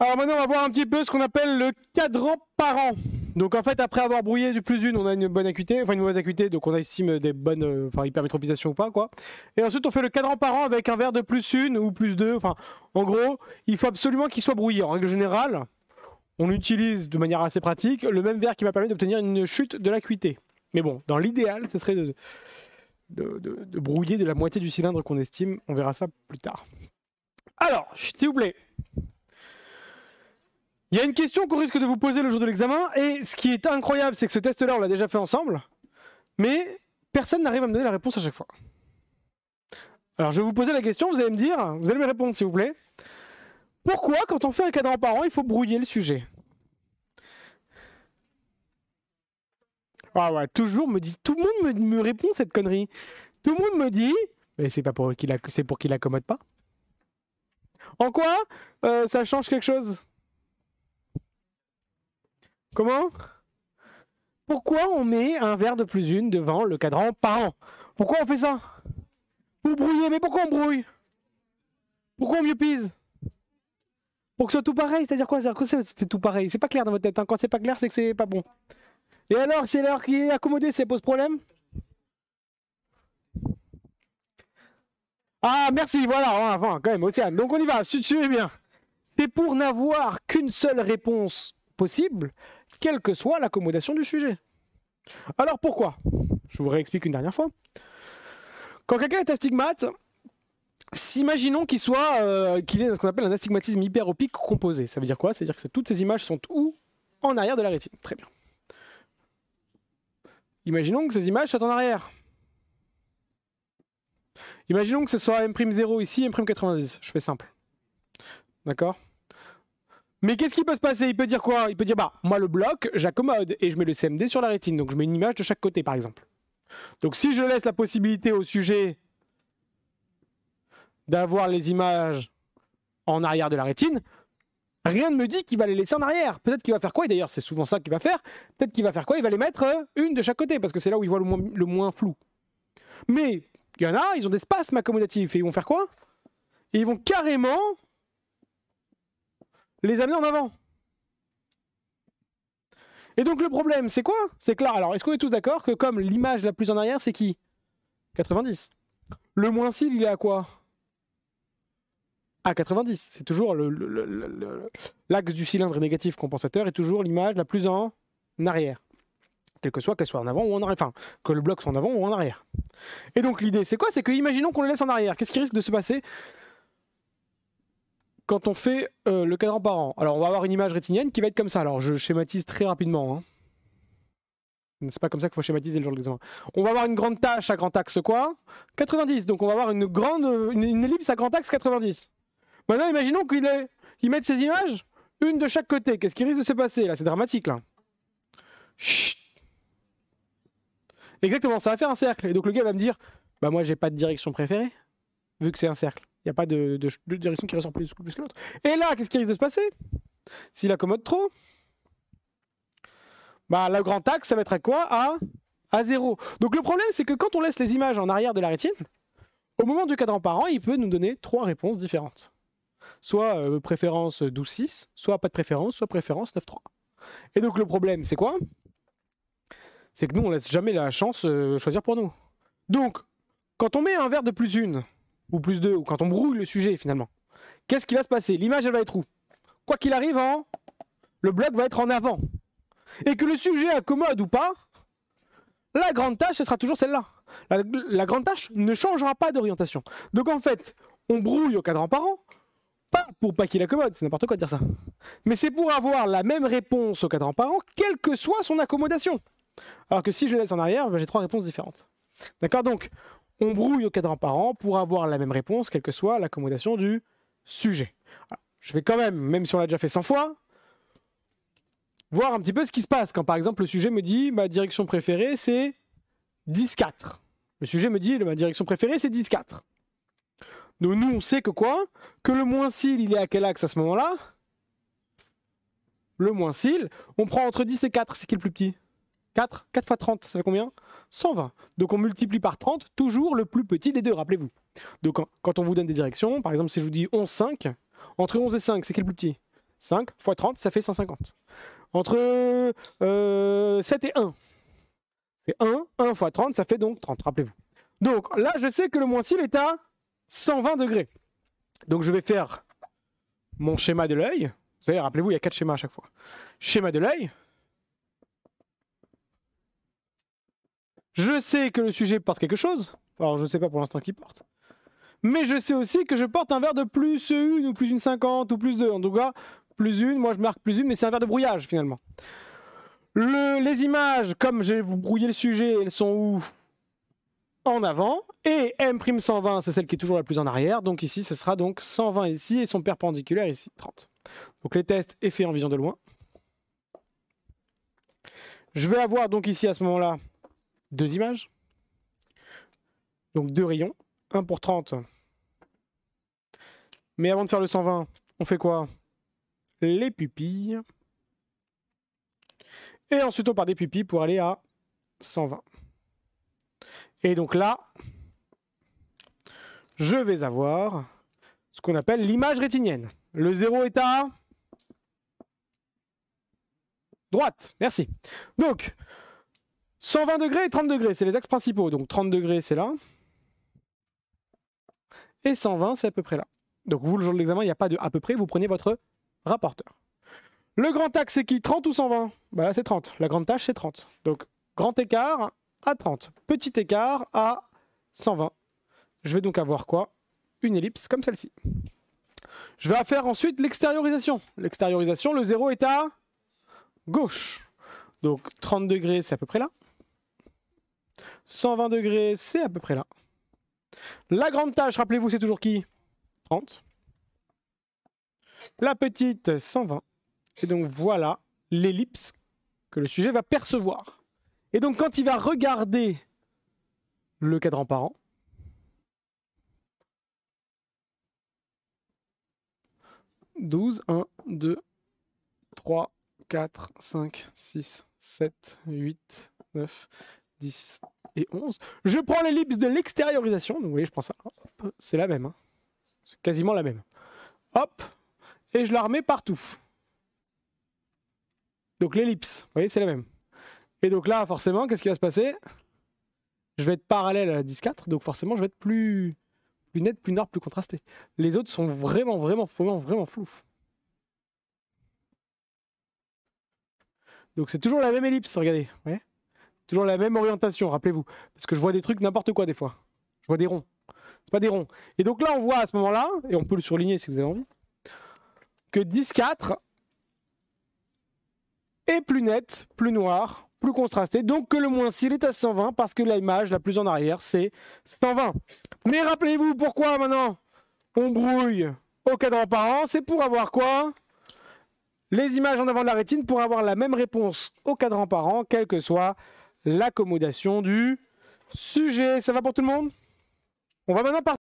Alors maintenant, on va voir un petit peu ce qu'on appelle le cadran parent. Donc en fait, après avoir brouillé du plus une, on a une bonne acuité, enfin une mauvaise acuité, donc on estime des bonnes, enfin hypermétropisation ou pas, quoi. Et ensuite, on fait le cadran parent avec un verre de plus une ou plus deux. Enfin, en gros, il faut absolument qu'il soit brouillé. En règle générale, on utilise de manière assez pratique le même verre qui va permettre d'obtenir une chute de l'acuité. Mais bon, dans l'idéal, ce serait de brouiller de la moitié du cylindre qu'on estime. On verra ça plus tard. Alors, s'il vous plaît. Il y a une question qu'on risque de vous poser le jour de l'examen, et ce qui est incroyable, c'est que ce test-là, on l'a déjà fait ensemble, mais personne n'arrive à me donner la réponse à chaque fois. Alors, je vais vous poser la question, vous allez me dire, vous allez me répondre s'il vous plaît. Pourquoi, quand on fait un cadran parent, il faut brouiller le sujet? Ah ouais, toujours me dit, tout le monde me répond cette connerie. Tout le monde me dit, mais c'est pas pour c'est pour qu'il accommode pas. En quoi ça change quelque chose? Comment? Pourquoi on met un verre de plus une devant le cadran parent? Pourquoi on fait ça? Pour brouiller, mais pourquoi on brouille? Pourquoi on myopise? Pour que ce soit tout pareil, c'est-à-dire quoi? C'est-à-dire que c'est tout pareil. C'est pas clair dans votre tête, hein. Quand c'est pas clair, c'est que c'est pas bon. Et alors, c'est l'heure qui est accommodée, ça pose problème? Ah, merci, voilà, enfin, quand même, Océane. Donc on y va, suivez bien. C'est pour n'avoir qu'une seule réponse possible, quelle que soit l'accommodation du sujet. Alors pourquoi? Je vous réexplique une dernière fois. Quand quelqu'un est astigmate, imaginons qu'il ait ce qu'on appelle un astigmatisme hyperopique composé. Ça veut dire quoi? Ça veut dire que toutes ces images sont où? En arrière de la rétine. Très bien. Imaginons que ces images soient en arrière. Imaginons que ce soit M'0 ici, M'90. Je fais simple. D'accord? Mais qu'est-ce qui peut se passer? Il peut dire quoi? Il peut dire, bah, moi le bloc, j'accommode et je mets le CMD sur la rétine. Donc je mets une image de chaque côté, par exemple. Donc si je laisse la possibilité au sujet d'avoir les images en arrière de la rétine, rien ne me dit qu'il va les laisser en arrière. Peut-être qu'il va faire quoi? Et d'ailleurs, c'est souvent ça qu'il va faire. Peut-être qu'il va faire quoi? Il va les mettre une de chaque côté, parce que c'est là où il voit le moins flou. Mais il y en a, ils ont des spasmes accommodatifs. Et ils vont faire quoi? Et ils vont carrément les amener en avant. Et donc le problème, c'est quoi? C'est que là, alors est-ce qu'on est tous d'accord que comme l'image la plus en arrière, c'est qui? 90. Le moins cil, il est à quoi? À 90. C'est toujours l'axe du cylindre négatif compensateur est toujours l'image la plus en arrière. Quelle que soit qu'elle soit en avant ou en arrière. Enfin, que le bloc soit en avant ou en arrière. Et donc l'idée, c'est quoi? C'est que imaginons qu'on le laisse en arrière. Qu'est-ce qui risque de se passer quand on fait le cadran parent? Alors on va avoir une image rétinienne qui va être comme ça. Alors je schématise très rapidement. Hein. C'est pas comme ça qu'il faut schématiser le jour de l'examen. On va avoir une grande tâche à grand axe quoi? 90. Donc on va avoir une ellipse à grand axe 90. Maintenant, imaginons qu'ils mettent ces images, une de chaque côté. Qu'est-ce qui risque de se passer là? C'est dramatique là. Chut. Exactement, ça va faire un cercle. Et donc le gars va me dire, bah moi j'ai pas de direction préférée, vu que c'est un cercle. Il n'y a pas de direction qui ressort plus que l'autre. Et là, qu'est-ce qui risque de se passer? S'il accommode trop, bah le grand axe, ça va être à quoi? À 0. Donc le problème, c'est que quand on laisse les images en arrière de la rétine, au moment du cadran parent, il peut nous donner 3 réponses différentes. Soit préférence 12-6, soit pas de préférence, soit préférence 9-3. Et donc le problème, c'est quoi? C'est que nous, on laisse jamais la chance choisir pour nous. Donc, quand on met un verre de plus une, ou plus deux, ou quand on brouille le sujet finalement, qu'est-ce qui va se passer? L'image, elle va être où? Quoi qu'il arrive, le bloc va être en avant. Et que le sujet accommode ou pas, la grande tâche, ce sera toujours celle-là. La grande tâche ne changera pas d'orientation. Donc en fait, on brouille au cadran parent, pas pour pas qu'il accommode, c'est n'importe quoi de dire ça. Mais c'est pour avoir la même réponse au cadran parent, quelle que soit son accommodation. Alors que si je le laisse en arrière, ben, j'ai 3 réponses différentes. D'accord? Donc, on brouille au cadran parent pour avoir la même réponse, quelle que soit l'accommodation du sujet. Alors, je vais quand même si on l'a déjà fait 100 fois, voir un petit peu ce qui se passe. Quand par exemple le sujet me dit ma direction préférée c'est 10-4. Le sujet me dit ma direction préférée c'est 10-4. Donc nous on sait que quoi? Que le moins cil il est à quel axe à ce moment-là? Le moins cil, on prend entre 10 et 4, c'est qui le plus petit? 4 fois 30, ça fait combien? 120. Donc on multiplie par 30, toujours le plus petit des deux, rappelez-vous. Donc quand on vous donne des directions, par exemple si je vous dis 11-5, entre 11 et 5, c'est qui le plus petit? 5 fois 30, ça fait 150. Entre 7 et 1, c'est 1. 1 fois 30, ça fait donc 30, rappelez-vous. Donc là, je sais que le moins cils est à 120 degrés. Donc je vais faire mon schéma de l'œil. Vous savez, rappelez-vous, il y a 4 schémas à chaque fois. Schéma de l'œil. Je sais que le sujet porte quelque chose. Alors, je ne sais pas pour l'instant qui porte. Mais je sais aussi que je porte un verre de plus 1 ou plus une 50 ou plus 2. En tout cas, plus 1, moi je marque plus 1, mais c'est un verre de brouillage finalement. Les images, comme je vais vous brouiller le sujet, elles sont où? En avant. Et M'120, c'est celle qui est toujours la plus en arrière. Donc ici, ce sera donc 120 ici et son perpendiculaire ici, 30. Donc les tests est fait en vision de loin. Je vais avoir donc ici à ce moment-là 2 images. Donc 2 rayons. 1 pour 30. Mais avant de faire le 120, on fait quoi? Les pupilles. Et ensuite, on part des pupilles pour aller à 120. Et donc là, je vais avoir ce qu'on appelle l'image rétinienne. Le 0 est à droite. Merci. Donc, 120 degrés et 30 degrés, c'est les axes principaux. Donc 30 degrés, c'est là. Et 120, c'est à peu près là. Donc vous, le jour de l'examen, il n'y a pas de à peu près, vous prenez votre rapporteur. Le grand axe, c'est qui? 30 ou 120? Bah là, c'est 30. La grande tâche, c'est 30. Donc, grand écart à 30. Petit écart à 120. Je vais donc avoir quoi? Une ellipse comme celle-ci. Je vais faire ensuite l'extériorisation. L'extériorisation, le 0 est à gauche. Donc, 30 degrés, c'est à peu près là. 120 degrés, c'est à peu près là. La grande tâche, rappelez-vous, c'est toujours qui? 30. La petite, 120. Et donc voilà l'ellipse que le sujet va percevoir. Et donc quand il va regarder le cadran par an, « 12, 1, 2, 3, 4, 5, 6, 7, 8, 9, 10 et 11. Je prends l'ellipse de l'extériorisation. Donc vous voyez, je prends ça. C'est la même. Hein. C'est quasiment la même. Hop. Et je la remets partout. Donc l'ellipse, vous voyez, c'est la même. Et donc là, forcément, qu'est-ce qui va se passer? Je vais être parallèle à la 10-4, donc forcément, je vais être plus net, plus noir, plus contrasté. Les autres sont vraiment flous. Donc c'est toujours la même ellipse, regardez. Ouais. Toujours la même orientation, rappelez-vous. Parce que je vois des trucs n'importe quoi des fois. Je vois des ronds. C'est pas des ronds. Et donc là, on voit à ce moment-là, et on peut le surligner si vous avez envie, que 10-4 est plus net, plus noir, plus contrasté. Donc que le moins cils est à 120 parce que l'image la plus en arrière, c'est 120. Mais rappelez-vous pourquoi maintenant on brouille au cadran par an. C'est pour avoir quoi? Les images en avant de la rétine pour avoir la même réponse au cadran par an, quelle que soit l'accommodation du sujet. Ça va pour tout le monde? On va maintenant partir.